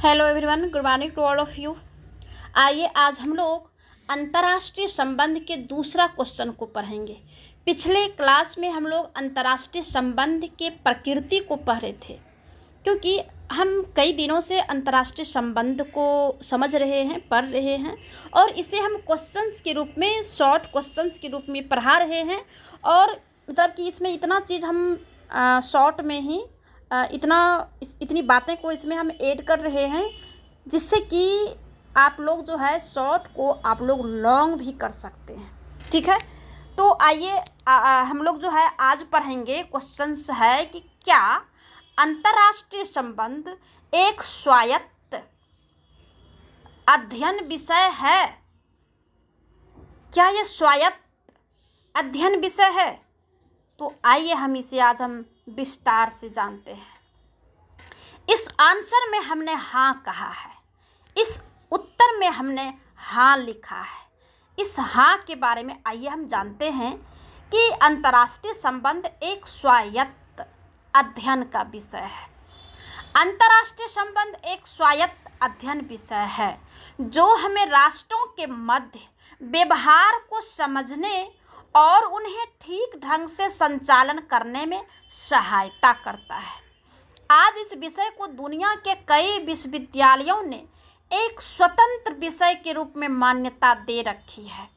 Hello everyone, good morning to all of you. आइए आज हम लोग अंतर्राष्ट्रीय संबंध के दूसरा क्वेश्चन को पढ़ेंगे। पिछले क्लास में हम लोग अंतर्राष्ट्रीय संबंध के प्रकृति को पढ़ रहे थे, क्योंकि हम कई दिनों से अंतर्राष्ट्रीय संबंध को समझ रहे हैं, पढ़ रहे हैं और इसे हम क्वेश्चंस के रूप में, शॉर्ट क्वेश्चंस के रूप में पढ़ा रहे हैं। और मतलब कि इसमें इतना चीज़ हम शॉर्ट में ही इतनी बातें को इसमें हम ऐड कर रहे हैं, जिससे कि आप लोग जो है शॉर्ट को आप लोग लॉन्ग भी कर सकते हैं। ठीक है, तो आइए हम लोग जो है आज पढ़ेंगे। क्वेश्चंस है कि क्या अंतर्राष्ट्रीय संबंध एक स्वायत्त अध्ययन विषय है? क्या यह स्वायत्त अध्ययन विषय है? तो आइए हम इसे आज विस्तार से जानते हैं। इस आंसर में हमने हाँ कहा है, इस उत्तर में हमने हाँ लिखा है। इस हाँ के बारे में आइए हम जानते हैं कि अंतर्राष्ट्रीय संबंध एक स्वायत्त अध्ययन का विषय है। अंतर्राष्ट्रीय संबंध एक स्वायत्त अध्ययन विषय है जो हमें राष्ट्रों के मध्य व्यवहार को समझने और उन्हें ठीक ढंग से संचालन करने में सहायता करता है। आज इस विषय को दुनिया के कई विश्वविद्यालयों ने एक स्वतंत्र विषय के रूप में मान्यता दे रखी है।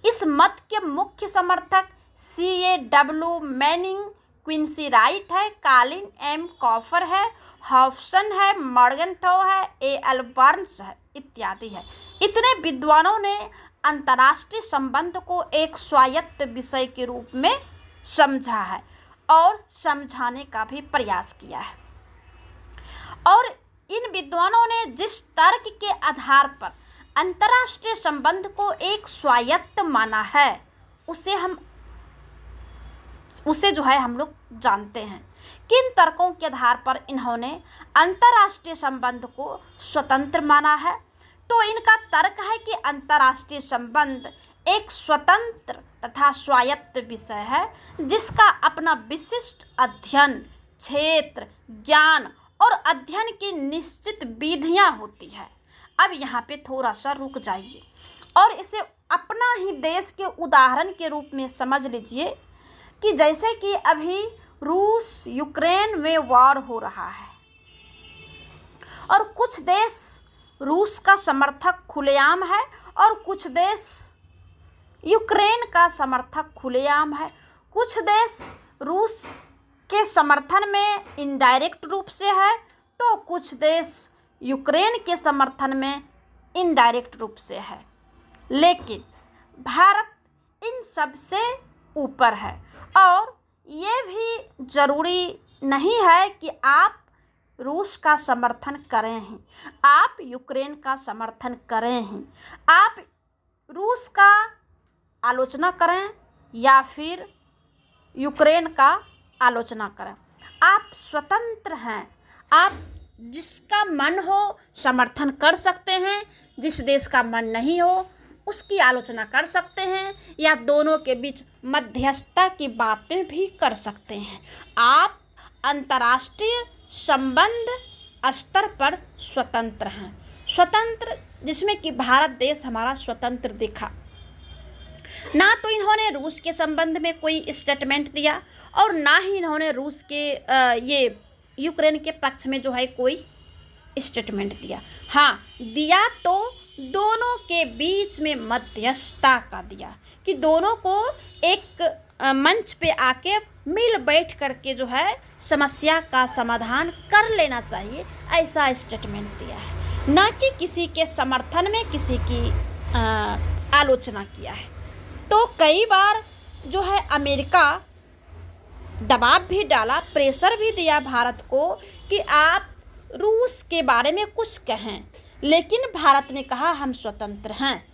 इस मत के मुख्य समर्थक C.A.W. मैनिंग, क्विंसी राइट है, कॉलिन M. कॉफर है, हॉब्सन है, मॉर्गनथौ है, A.L. बर्न्स है इत्यादि है। इतने विद्वानों ने अंतर्राष्ट्रीय संबंध को एक स्वायत्त विषय के रूप में समझा है और समझाने का भी प्रयास किया है। और इन विद्वानों ने जिस तर्क के आधार पर अंतर्राष्ट्रीय संबंध को एक स्वायत्त माना है, उसे जो है हम लोग जानते हैं। किन तर्कों के आधार पर इन्होंने अंतर्राष्ट्रीय संबंध को स्वतंत्र माना है? तो इनका तर्क है कि अंतर्राष्ट्रीय संबंध एक स्वतंत्र तथा स्वायत्त विषय है जिसका अपना विशिष्ट अध्ययन क्षेत्र, ज्ञान और अध्ययन की निश्चित विधियां होती है। अब यहाँ पे थोड़ा सा रुक जाइए और इसे अपना ही देश के उदाहरण के रूप में समझ लीजिए कि जैसे कि अभी रूस यूक्रेन में वॉर हो रहा है और कुछ देश रूस का समर्थक खुलेआम है और कुछ देश यूक्रेन का समर्थक खुलेआम है। कुछ देश रूस के समर्थन में इनडायरेक्ट रूप से है तो कुछ देश यूक्रेन के समर्थन में इनडायरेक्ट रूप से है। लेकिन भारत इन सब से ऊपर है और ये भी ज़रूरी नहीं है कि आप रूस का समर्थन करें ही, आप यूक्रेन का समर्थन करें ही, आप रूस का आलोचना करें या फिर यूक्रेन का आलोचना करें। आप स्वतंत्र हैं, आप जिसका मन हो समर्थन कर सकते हैं, जिस देश का मन नहीं हो उसकी आलोचना कर सकते हैं या दोनों के बीच मध्यस्थता की बातें भी कर सकते हैं। आप अंतर्राष्ट्रीय संबंध स्तर पर स्वतंत्र हैं। स्वतंत्र जिसमें कि भारत देश हमारा स्वतंत्र दिखा। ना तो इन्होंने रूस के संबंध में कोई स्टेटमेंट दिया और ना ही इन्होंने रूस के ये यूक्रेन के पक्ष में जो है कोई स्टेटमेंट दिया। हाँ, दिया तो दोनों के बीच में मध्यस्थता का दिया कि दोनों को एक मंच पे आके मिल बैठ करके जो है समस्या का समाधान कर लेना चाहिए, ऐसा स्टेटमेंट दिया है। ना कि किसी के समर्थन में किसी की आलोचना किया है। तो कई बार जो है अमेरिका दबाव भी डाला, प्रेशर भी दिया भारत को कि आप रूस के बारे में कुछ कहें, लेकिन भारत ने कहा हम स्वतंत्र हैं,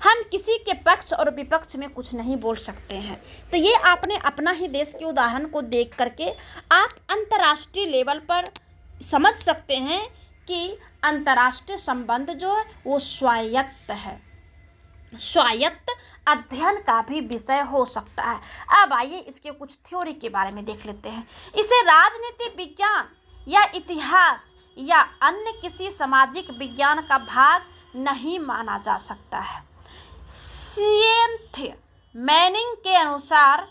हम किसी के पक्ष और विपक्ष में कुछ नहीं बोल सकते हैं। तो ये आपने अपना ही देश के उदाहरण को देख करके आप अंतर्राष्ट्रीय लेवल पर समझ सकते हैं कि अंतर्राष्ट्रीय संबंध जो है वो स्वायत्त है, स्वायत्त अध्ययन का भी विषय हो सकता है। अब आइए इसके कुछ थ्योरी के बारे में देख लेते हैं। इसे राजनीति विज्ञान या इतिहास या अन्य किसी सामाजिक विज्ञान का भाग नहीं माना जा सकता है। सिएंथिया मैनिंग के अनुसार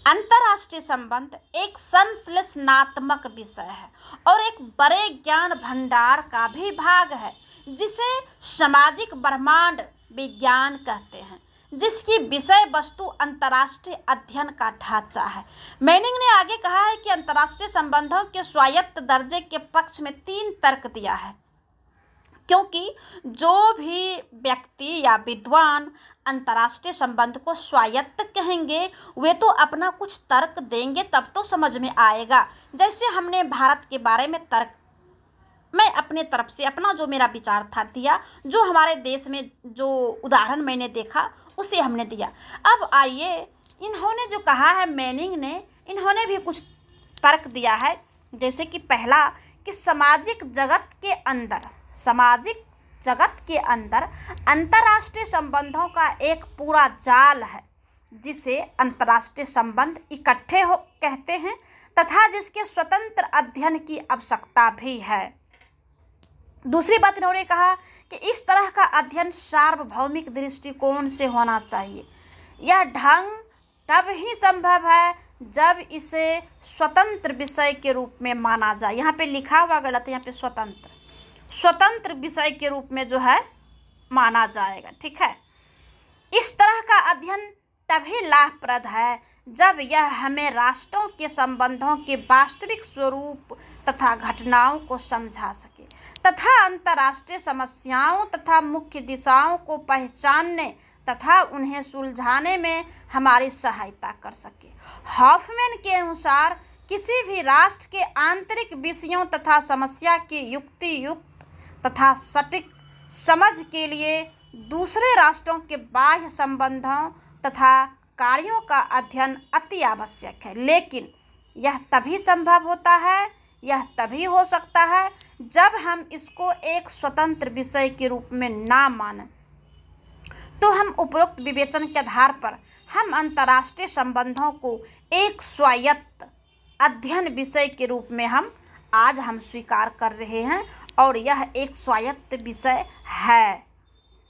अंतर्राष्ट्रीय संबंध एक संश्लेषणात्मक विषय है और एक बड़े ज्ञान भंडार का भी भाग है जिसे सामाजिक ब्रह्मांड विज्ञान कहते हैं, जिसकी विषय वस्तु अंतर्राष्ट्रीय अध्ययन का ढांचा है। मैनिंग ने आगे कहा है कि अंतर्राष्ट्रीय संबंधों के स्वायत्त दर्जे के पक्ष में 3 तर्क दिया है, क्योंकि जो भी व्यक्ति या विद्वान अंतर्राष्ट्रीय संबंध को स्वायत्त कहेंगे वे तो अपना कुछ तर्क देंगे, तब तो समझ में आएगा। जैसे हमने भारत के बारे में तर्क, मैं अपने तरफ से अपना जो मेरा विचार था दिया, जो हमारे देश में जो उदाहरण मैंने देखा उसे हमने दिया। अब आइए, इन्होंने जो कहा है मैनिंग ने, इन्होंने भी कुछ तर्क दिया है। जैसे कि पहला कि सामाजिक जगत के अंदर अंतर्राष्ट्रीय संबंधों का एक पूरा जाल है जिसे अंतर्राष्ट्रीय संबंध इकट्ठे कहते हैं तथा जिसके स्वतंत्र अध्ययन की आवश्यकता भी है। दूसरी बात इन्होंने कहा कि इस तरह का अध्ययन सार्वभौमिक दृष्टिकोण से होना चाहिए। यह ढंग तब ही संभव है जब इसे स्वतंत्र विषय के रूप में माना जाए। यहाँ पे लिखा हुआ गलत है, यहाँ पे स्वतंत्र विषय के रूप में जो है माना जाएगा। ठीक है, इस तरह का अध्ययन तभी लाभप्रद है जब यह हमें राष्ट्रों के संबंधों के वास्तविक स्वरूप तथा घटनाओं को समझा सके तथा अंतर्राष्ट्रीय समस्याओं तथा मुख्य दिशाओं को पहचानने तथा उन्हें सुलझाने में हमारी सहायता कर सके। हॉफमैन के अनुसार किसी भी राष्ट्र के आंतरिक विषयों तथा समस्या की युक्ति तथा सटीक समझ के लिए दूसरे राष्ट्रों के बाह्य संबंधों तथा कार्यों का अध्ययन अति आवश्यक है, लेकिन यह तभी संभव होता है, यह तभी हो सकता है जब हम इसको एक स्वतंत्र विषय के रूप में ना मानें। तो हम उपरोक्त विवेचन के आधार पर हम अंतर्राष्ट्रीय संबंधों को एक स्वायत्त अध्ययन विषय के रूप में हम स्वीकार कर रहे हैं और यह एक स्वायत्त विषय है।